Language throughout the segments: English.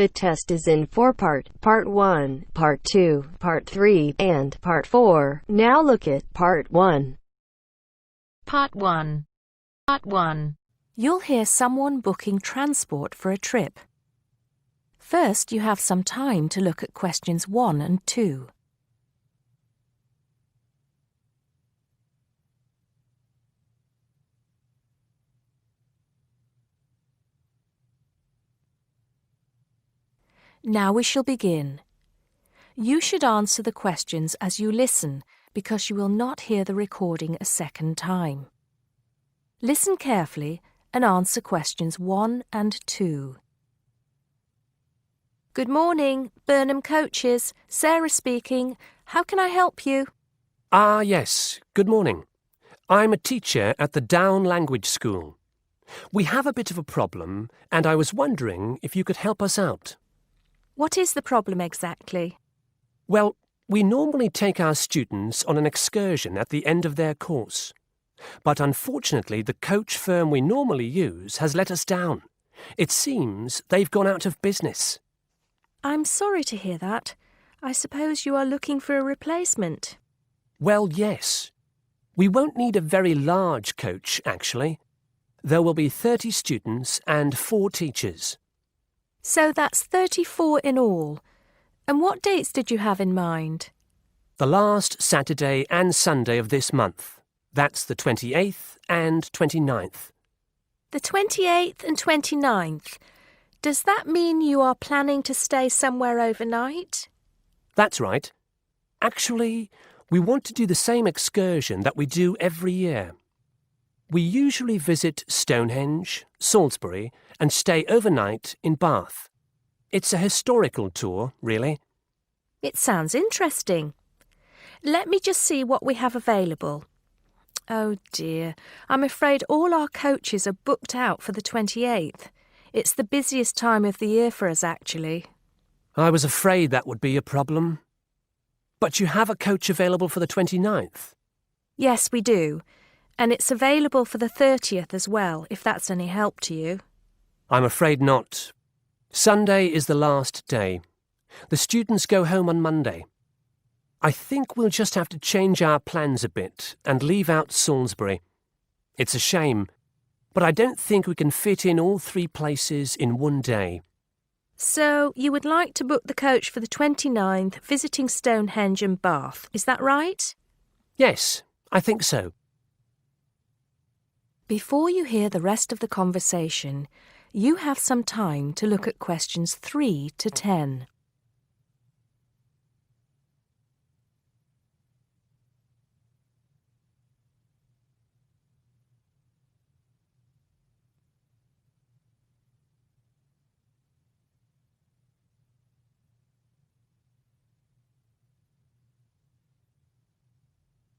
The test is in 4 parts: Part 1, Part 2, Part 3, and Part 4. Now look at Part 1. Part 1. Part 1. You'll hear someone booking transport for a trip. First, you have some time to look at questions 1 and 2. Now we shall begin. You should answer the questions as you listen, because you will not hear the recording a second time. Listen carefully and answer questions 1 and 2. Good morning, Burnham Coaches. Sarah speaking. How can I help you? Yes. Good morning. I'm a teacher at the Down Language School. We have a bit of a problem, and I was wondering if you could help us out. What is the problem exactly? Well, we normally take our students on an excursion at the end of their course. But unfortunately, the coach firm we normally use has let us down. It seems they've gone out of business. I'm sorry to hear that. I suppose you are looking for a replacement. Well, yes. We won't need a very large coach, actually. There will be 30 students and 4 teachers. So that's 34 in all. And what dates did you have in mind? The last Saturday and Sunday of this month. That's the 28th and 29th. The 28th and 29th. Does that mean you are planning to stay somewhere overnight? That's right. Actually, we want to do the same excursion that we do every year. We usually visit Stonehenge, Salisbury, and stay overnight in Bath. It's a historical tour, really. It sounds interesting. Let me just see what we have available. Oh dear, I'm afraid all our coaches are booked out for the 28th. It's the busiest time of the year for us, actually. I was afraid that would be a problem. But you have a coach available for the 29th? Yes, we do. And it's available for the 30th as well, if that's any help to you. I'm afraid not. Sunday is the last day. The students go home on Monday. I think we'll just have to change our plans a bit and leave out Salisbury. It's a shame, but I don't think we can fit in all 3 places in one day. So you would like to book the coach for the 29th, visiting Stonehenge and Bath, is that right? Yes, I think so. Before you hear the rest of the conversation, you have some time to look at questions 3 to 10.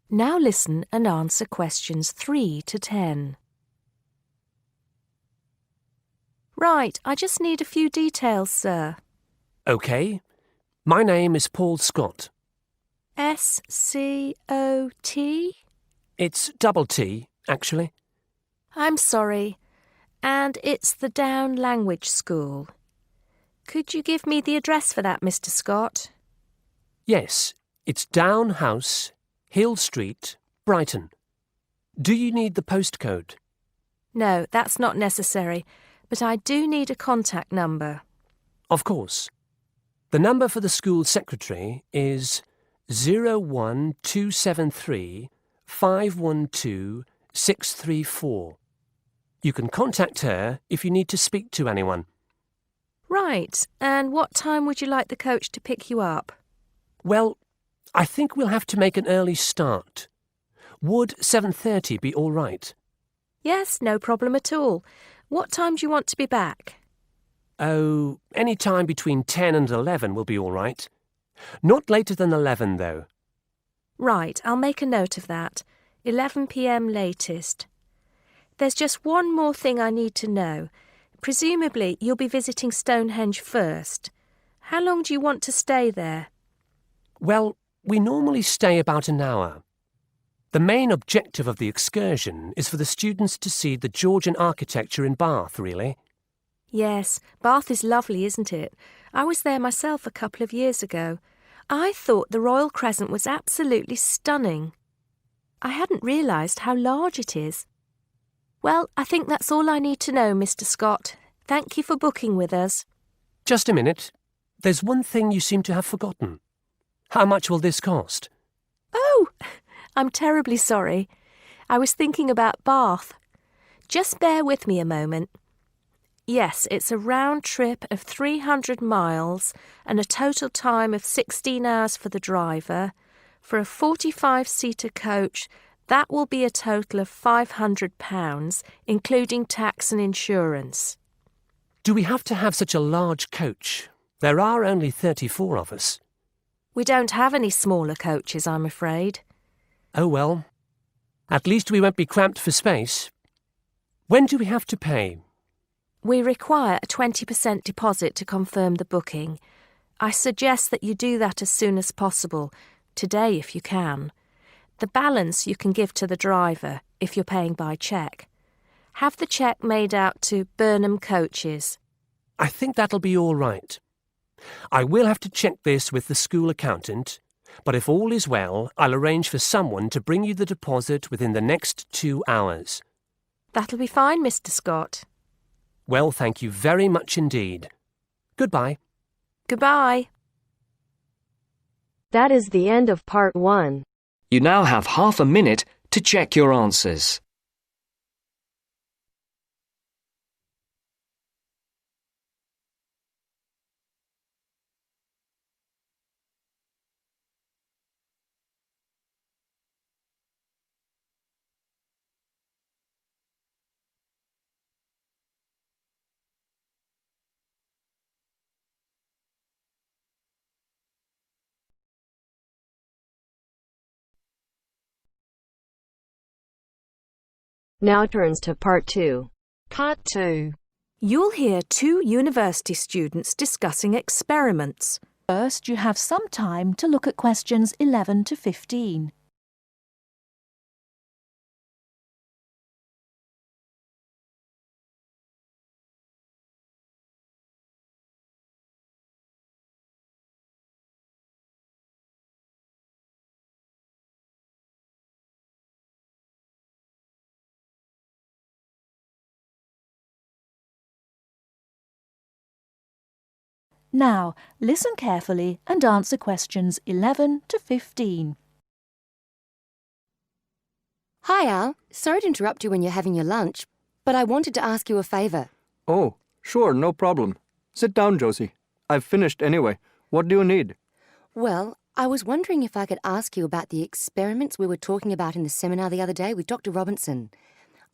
Now listen and answer questions 3 to 10. Right, I just need a few details, sir. OK. My name is Paul Scott. S-C-O-T? It's double T, actually. I'm sorry. And it's the Down Language School. Could you give me the address for that, Mr. Scott? Yes, it's Down House, Hill Street, Brighton. Do you need the postcode? No, that's not necessary, but I do need a contact number. Of course. The number for the school secretary is 01273 512 634. You can contact her if you need to speak to anyone. Right, and what time would you like the coach to pick you up? Well, I think we'll have to make an early start. Would 7:30 be all right? Yes, no problem at all. What time do you want to be back? Oh, any time between 10 and 11 will be all right. Not later than 11, though. Right, I'll make a note of that. 11 p.m. latest. There's just one more thing I need to know. Presumably, you'll be visiting Stonehenge first. How long do you want to stay there? Well, we normally stay about an hour. The main objective of the excursion is for the students to see the Georgian architecture in Bath, really. Yes, Bath is lovely, isn't it? I was there myself a couple of years ago. I thought the Royal Crescent was absolutely stunning. I hadn't realised how large it is. Well, I think that's all I need to know, Mr. Scott. Thank you for booking with us. Just a minute. There's one thing you seem to have forgotten. How much will this cost? Oh, I'm terribly sorry. I was thinking about Bath. Just bear with me a moment. Yes, it's a round trip of 300 miles and a total time of 16 hours for the driver. For a 45-seater coach, that will be a total of £500, including tax and insurance. Do we have to have such a large coach? There are only 34 of us. We don't have any smaller coaches, I'm afraid. Oh well. At least we won't be cramped for space. When do we have to pay? We require a 20% deposit to confirm the booking. I suggest that you do that as soon as possible, today if you can. The balance you can give to the driver if you're paying by cheque. Have the cheque made out to Burnham Coaches. I think that'll be all right. I will have to check this with the school accountant, but if all is well, I'll arrange for someone to bring you the deposit within the next 2 hours. That'll be fine, Mr. Scott. Well, thank you very much indeed. Goodbye. Goodbye. That is the end of part 1. You now have half a minute to check your answers. Now turns to part 2. Part 2. You'll hear 2 university students discussing experiments. First, you have some time to look at questions 11 to 15. Now, listen carefully and answer questions 11 to 15. Hi, Al. Sorry to interrupt you when you're having your lunch, but I wanted to ask you a favour. Oh, sure, no problem. Sit down, Josie. I've finished anyway. What do you need? Well, I was wondering if I could ask you about the experiments we were talking about in the seminar the other day with Dr. Robinson.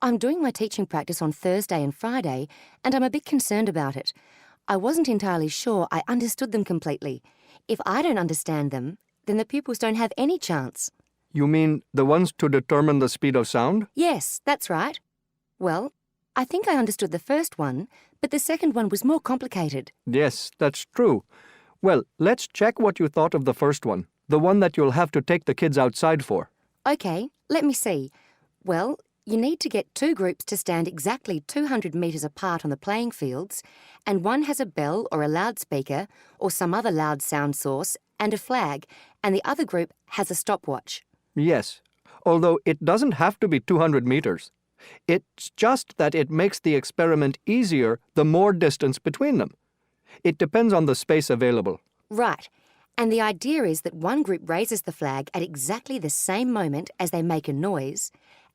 I'm doing my teaching practice on Thursday and Friday, and I'm a bit concerned about it. I wasn't entirely sure I understood them completely. If I don't understand them, then the pupils don't have any chance. You mean the ones to determine the speed of sound? Yes, that's right. Well, I think I understood the first one, but the second one was more complicated. Yes, that's true. Well, let's check what you thought of the first one, the one that you'll have to take the kids outside for. OK, let me see. Well, you need to get 2 groups to stand exactly 200 metres apart on the playing fields, and one has a bell or a loudspeaker or some other loud sound source and a flag, and the other group has a stopwatch. Yes, although it doesn't have to be 200 meters. It's just that it makes the experiment easier the more distance between them. It depends on the space available. Right. And the idea is that one group raises the flag at exactly the same moment as they make a noise,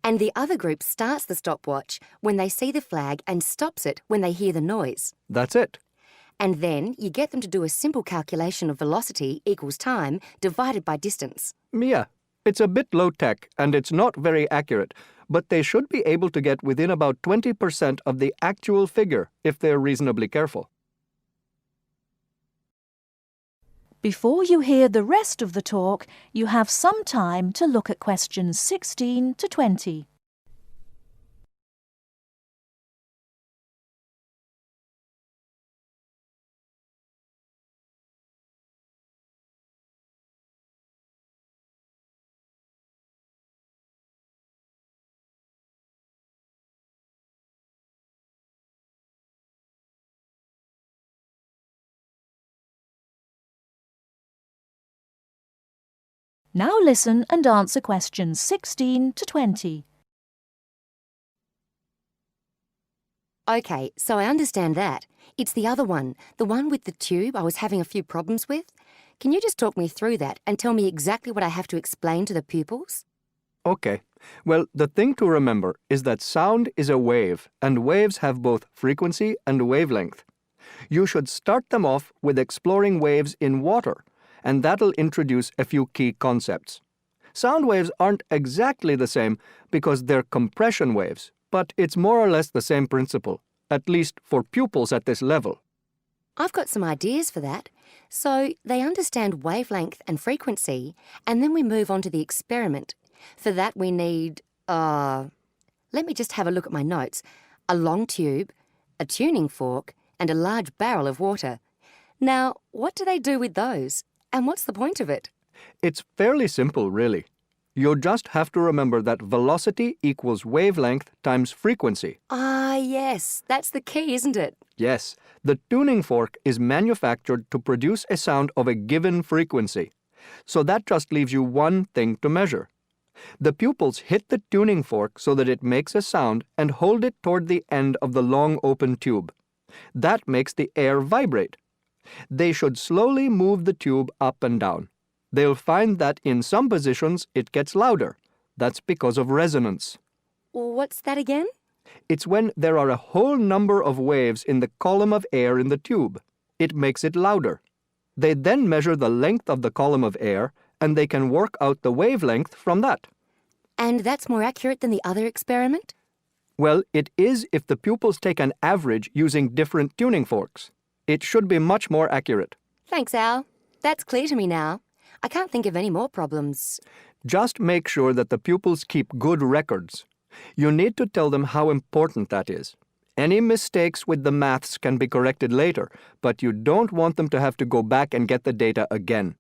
and the other group starts the stopwatch when they see the flag and stops it when they hear the noise. That's it. And then you get them to do a simple calculation of velocity equals time divided by distance. Yeah, it's a bit low-tech and it's not very accurate, but they should be able to get within about 20% of the actual figure if they're reasonably careful. Before you hear the rest of the talk, you have some time to look at questions 16 to 20. Now listen and answer questions 16 to 20. OK, so I understand that. It's the other one, the one with the tube I was having a few problems with. Can you just talk me through that and tell me exactly what I have to explain to the pupils? Okay. Well, the thing to remember is that sound is a wave, and waves have both frequency and wavelength. You should start them off with exploring waves in water, and that'll introduce a few key concepts. Sound waves aren't exactly the same because they're compression waves, but it's more or less the same principle, at least for pupils at this level. I've got some ideas for that. So they understand wavelength and frequency, and then we move on to the experiment. For that we need, let me just have a look at my notes. A long tube, a tuning fork, and a large barrel of water. Now, what do they do with those? And what's the point of it? It's fairly simple, really. You just have to remember that velocity equals wavelength times frequency. Ah, yes, that's the key, isn't it? Yes, the tuning fork is manufactured to produce a sound of a given frequency. So that just leaves you one thing to measure. The pupils hit the tuning fork so that it makes a sound and hold it toward the end of the long open tube. That makes the air vibrate. They should slowly move the tube up and down. They'll find that in some positions it gets louder. That's because of resonance. What's that again? It's when there are a whole number of waves in the column of air in the tube. It makes it louder. They then measure the length of the column of air, and they can work out the wavelength from that. And that's more accurate than the other experiment? Well, it is if the pupils take an average using different tuning forks. It should be much more accurate. Thanks, Al. That's clear to me now. I can't think of any more problems. Just make sure that the pupils keep good records. You need to tell them how important that is. Any mistakes with the maths can be corrected later, but you don't want them to have to go back and get the data again.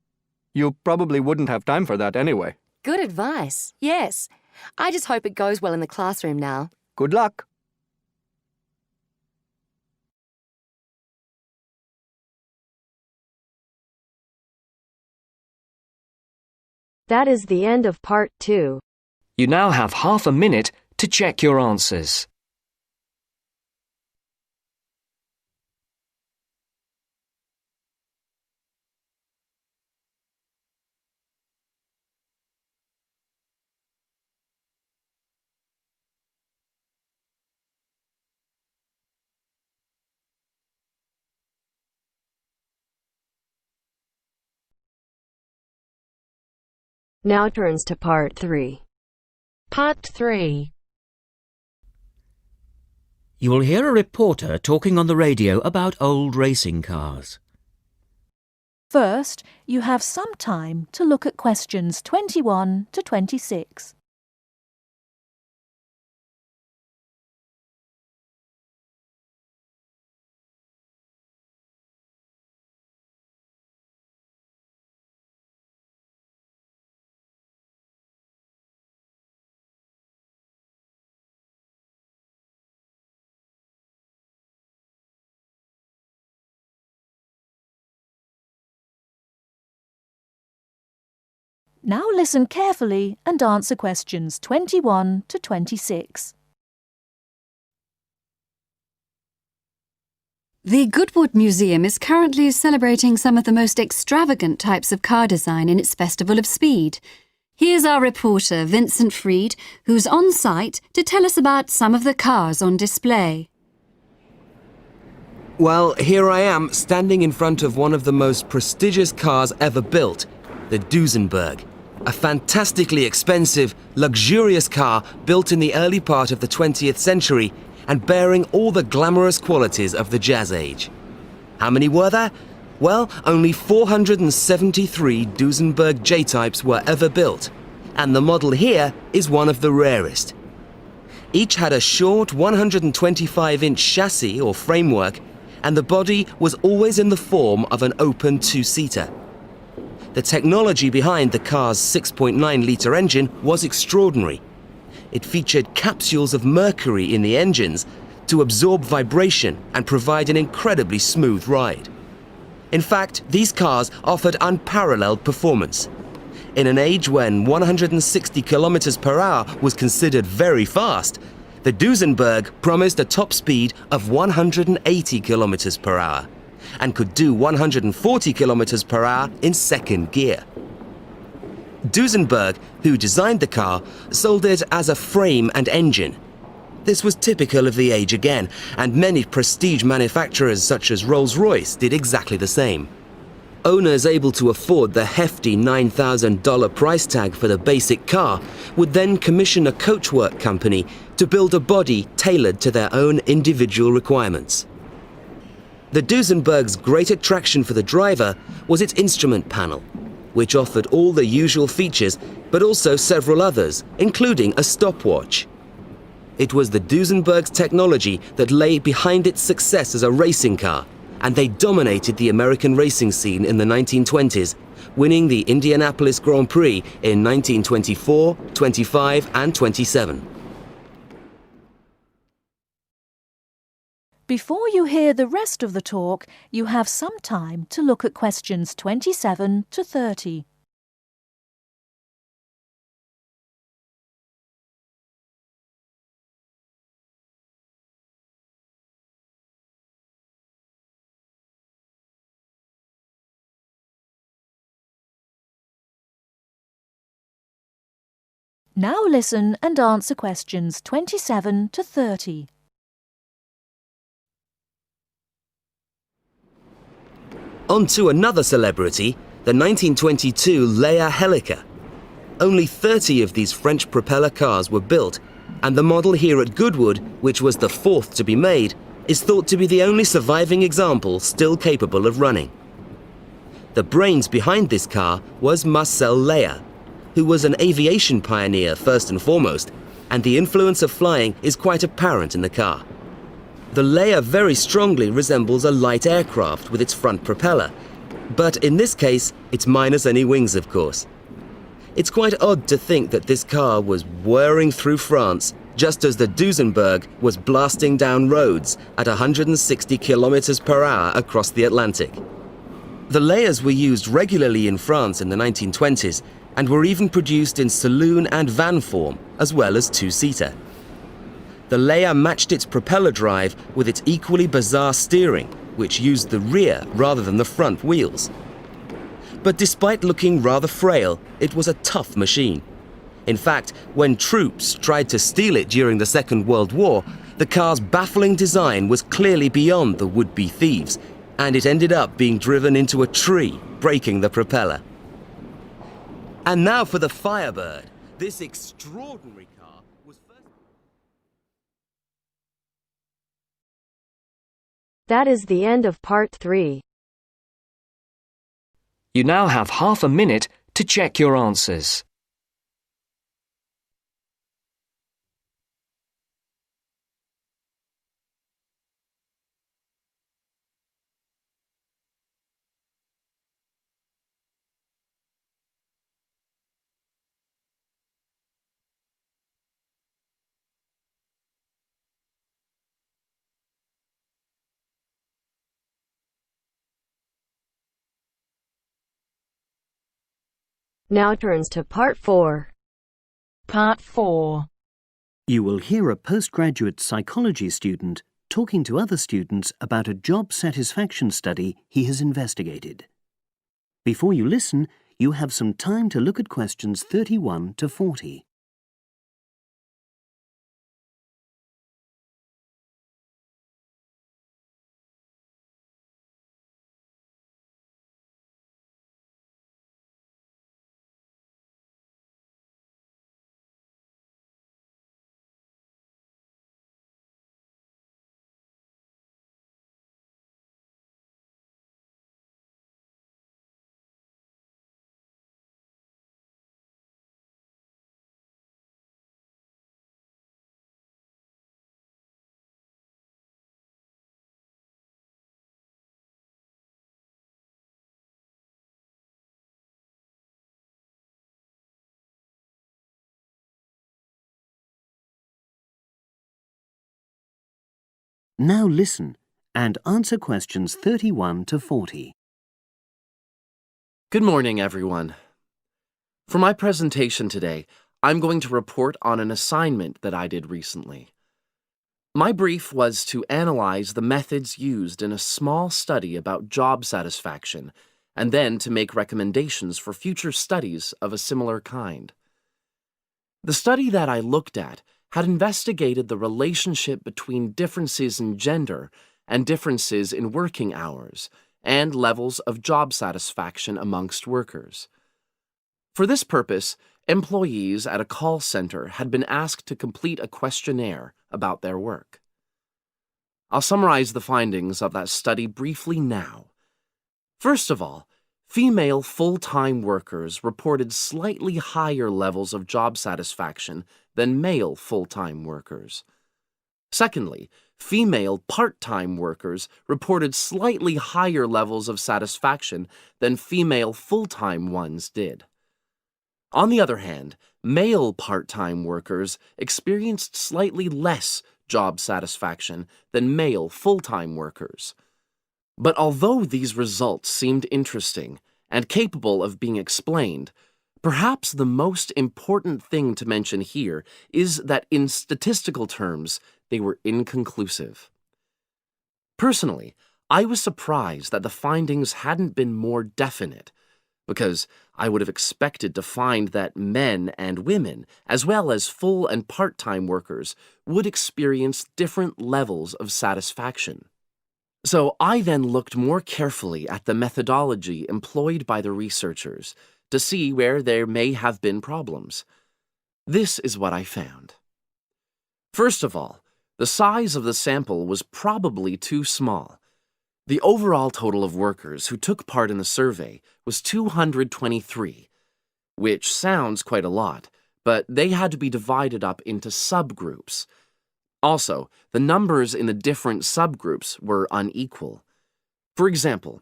You probably wouldn't have time for that anyway. Good advice, yes. I just hope it goes well in the classroom now. Good luck. That is the end of part 2. You now have half a minute to check your answers. Now turns to part 3. Part 3. You will hear a reporter talking on the radio about old racing cars. First, you have some time to look at questions 21 to 26. Now listen carefully and answer questions 21 to 26. The Goodwood Museum is currently celebrating some of the most extravagant types of car design in its Festival of Speed. Here's our reporter, Vincent Freed, who's on site to tell us about some of the cars on display. Well, here I am, standing in front of one of the most prestigious cars ever built, the Duesenberg. A fantastically expensive, luxurious car built in the early part of the 20th century and bearing all the glamorous qualities of the Jazz Age. How many were there? Well, only 473 Duesenberg J-types were ever built, and the model here is one of the rarest. Each had a short 125-inch chassis or framework, and the body was always in the form of an open two-seater. The technology behind the car's 6.9-litre engine was extraordinary. It featured capsules of mercury in the engines to absorb vibration and provide an incredibly smooth ride. In fact, these cars offered unparalleled performance. In an age when 160 kilometers per hour was considered very fast, the Duesenberg promised a top speed of 180 kilometers per hour and could do 140 kilometers per hour in second gear. Duesenberg, who designed the car, sold it as a frame and engine. This was typical of the age again, and many prestige manufacturers such as Rolls-Royce did exactly the same. Owners able to afford the hefty $9,000 price tag for the basic car would then commission a coachwork company to build a body tailored to their own individual requirements. The Duesenberg's great attraction for the driver was its instrument panel, which offered all the usual features but also several others, including a stopwatch. It was the Duesenberg's technology that lay behind its success as a racing car, and they dominated the American racing scene in the 1920s, winning the Indianapolis Grand Prix in 1924, 25, and 27. Before you hear the rest of the talk, you have some time to look at questions 27 to 30. Now listen and answer questions 27 to 30. On to another celebrity, the 1922 Leia Helica. Only 30 of these French propeller cars were built, and the model here at Goodwood, which was the fourth to be made, is thought to be the only surviving example still capable of running. The brains behind this car was Marcel Leia, who was an aviation pioneer first and foremost, and the influence of flying is quite apparent in the car. The Leia very strongly resembles a light aircraft with its front propeller, but in this case, it's minus any wings, of course. It's quite odd to think that this car was whirring through France just as the Duesenberg was blasting down roads at 160 kilometers per hour across the Atlantic. The Leias were used regularly in France in the 1920s and were even produced in saloon and van form, as well as two-seater. The Leia matched its propeller drive with its equally bizarre steering, which used the rear rather than the front wheels. But despite looking rather frail, it was a tough machine. In fact, when troops tried to steal it during the Second World War, the car's baffling design was clearly beyond the would-be thieves, and it ended up being driven into a tree, breaking the propeller. And now for the Firebird. This extraordinary car was first... That is the end of part 3. You now have half a minute to check your answers. Now turns to part 4. Part 4. You will hear a postgraduate psychology student talking to other students about a job satisfaction study he has investigated. Before you listen, you have some time to look at questions 31 to 40. Now listen and answer questions 31 to 40. Good morning, everyone. For my presentation today, I'm going to report on an assignment that I did recently. My brief was to analyze the methods used in a small study about job satisfaction, and then to make recommendations for future studies of a similar kind. The study that I looked at had investigated the relationship between differences in gender and differences in working hours and levels of job satisfaction amongst workers. For this purpose, employees at a call center had been asked to complete a questionnaire about their work. I'll summarize the findings of that study briefly now. First of all, female full-time workers reported slightly higher levels of job satisfaction than male full-time workers. Secondly, female part-time workers reported slightly higher levels of satisfaction than female full-time ones did. On the other hand, male part-time workers experienced slightly less job satisfaction than male full-time workers. But although these results seemed interesting and capable of being explained, perhaps the most important thing to mention here is that in statistical terms, they were inconclusive. Personally, I was surprised that the findings hadn't been more definite, because I would have expected to find that men and women, as well as full and part-time workers, would experience different levels of satisfaction. So I then looked more carefully at the methodology employed by the researchers to see where there may have been problems. This is what I found. First of all, the size of the sample was probably too small. The overall total of workers who took part in the survey was 223, which sounds quite a lot, but they had to be divided up into subgroups. Also, the numbers in the different subgroups were unequal. For example,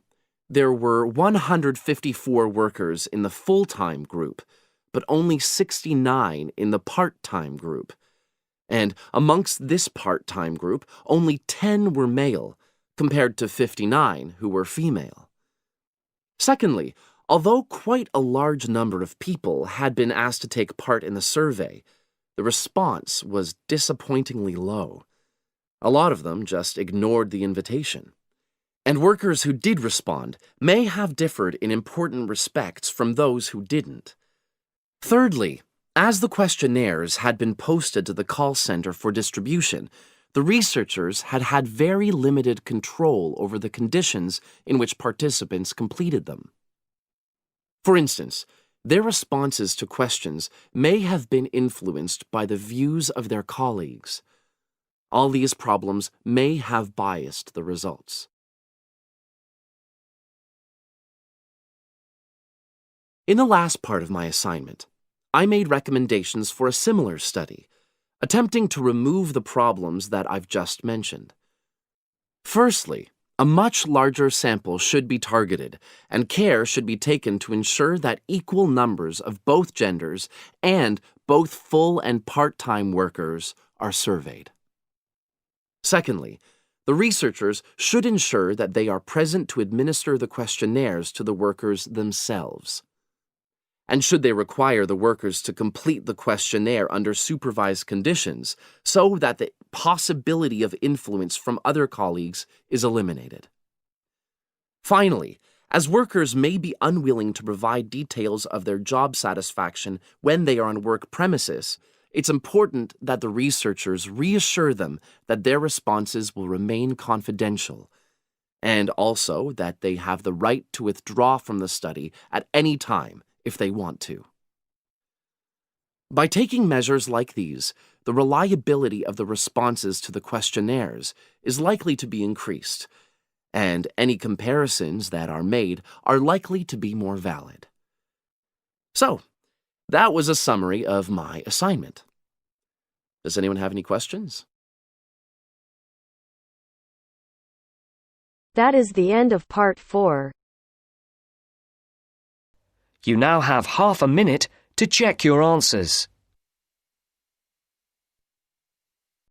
there were 154 workers in the full-time group, but only 69 in the part-time group. And amongst this part-time group, only 10 were male, compared to 59 who were female. Secondly, although quite a large number of people had been asked to take part in the survey, the response was disappointingly low. A lot of them just ignored the invitation. And workers who did respond may have differed in important respects from those who didn't. Thirdly, as the questionnaires had been posted to the call center for distribution, the researchers had had very limited control over the conditions in which participants completed them. For instance, their responses to questions may have been influenced by the views of their colleagues. All these problems may have biased the results. In the last part of my assignment, I made recommendations for a similar study, attempting to remove the problems that I've just mentioned. Firstly, a much larger sample should be targeted, and care should be taken to ensure that equal numbers of both genders and both full and part-time workers are surveyed. Secondly, the researchers should ensure that they are present to administer the questionnaires to the workers themselves. And should they require the workers to complete the questionnaire under supervised conditions so that the possibility of influence from other colleagues is eliminated. Finally, as workers may be unwilling to provide details of their job satisfaction when they are on work premises, it's important that the researchers reassure them that their responses will remain confidential, and also that they have the right to withdraw from the study at any time if they want to. By taking measures like these, the reliability of the responses to the questionnaires is likely to be increased, and any comparisons that are made are likely to be more valid. So, that was a summary of my assignment. Does anyone have any questions? That is the end of part 4. You now have half a minute to check your answers.